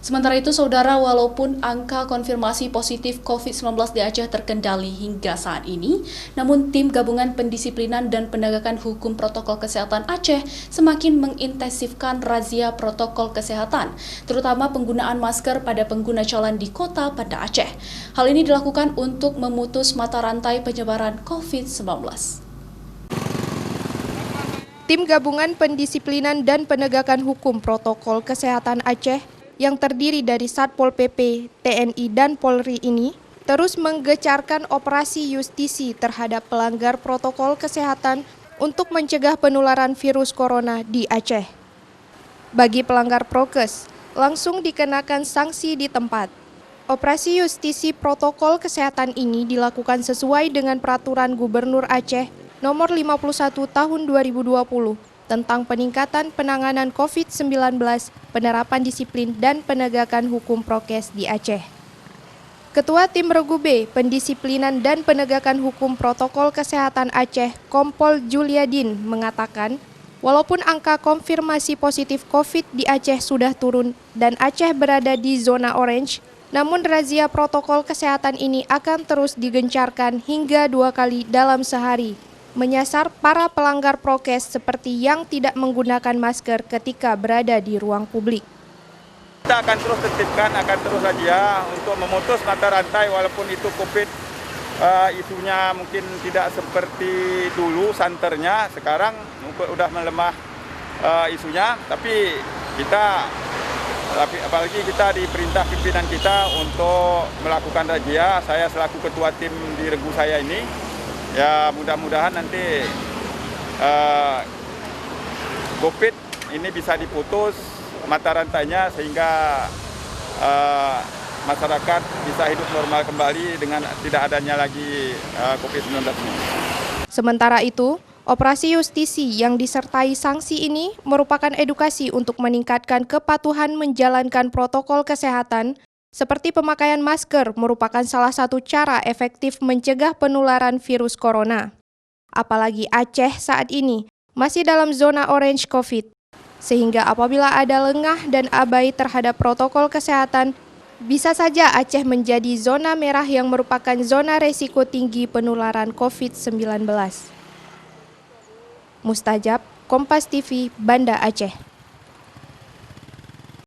Sementara itu, Saudara, walaupun angka konfirmasi positif COVID-19 di Aceh terkendali hingga saat ini, namun tim gabungan pendisiplinan dan penegakan hukum protokol kesehatan Aceh semakin mengintensifkan razia protokol kesehatan, terutama penggunaan masker pada pengguna jalan di kota Banda Aceh. Hal ini dilakukan untuk memutus mata rantai penyebaran COVID-19. Tim Gabungan Pendisiplinan dan Penegakan Hukum Protokol Kesehatan Aceh yang terdiri dari Satpol PP, TNI, dan Polri ini terus menggecarkan operasi justisi terhadap pelanggar protokol kesehatan untuk mencegah penularan virus corona di Aceh. Bagi pelanggar prokes, langsung dikenakan sanksi di tempat. Operasi justisi protokol kesehatan ini dilakukan sesuai dengan Peraturan Gubernur Aceh Nomor 51 Tahun 2020 tentang peningkatan penanganan COVID-19, penerapan disiplin, dan penegakan hukum prokes di Aceh. Ketua Tim Regu B, Pendisiplinan dan Penegakan Hukum Protokol Kesehatan Aceh, Kompol Juliadin, mengatakan, walaupun angka konfirmasi positif COVID di Aceh sudah turun dan Aceh berada di zona orange, namun razia protokol kesehatan ini akan terus digencarkan hingga 2 kali dalam sehari, menyasar para pelanggar prokes seperti yang tidak menggunakan masker ketika berada di ruang publik. Kita akan terus tertibkan, akan terus razia untuk memutus mata rantai walaupun itu COVID isunya mungkin tidak seperti dulu santernya, sekarang sudah melemah isunya, tapi kita apalagi kita diperintah pimpinan kita untuk melakukan razia. Saya selaku ketua tim di regu saya ini, ya mudah-mudahan nanti COVID ini bisa diputus mata rantainya sehingga masyarakat bisa hidup normal kembali dengan tidak adanya lagi COVID-19 ini. Sementara itu, operasi justisi yang disertai sanksi ini merupakan edukasi untuk meningkatkan kepatuhan menjalankan protokol kesehatan, seperti pemakaian masker merupakan salah satu cara efektif mencegah penularan virus corona. Apalagi Aceh saat ini masih dalam zona orange COVID, sehingga apabila ada lengah dan abai terhadap protokol kesehatan, bisa saja Aceh menjadi zona merah yang merupakan zona resiko tinggi penularan COVID-19. Mustajab, Kompas TV, Banda Aceh.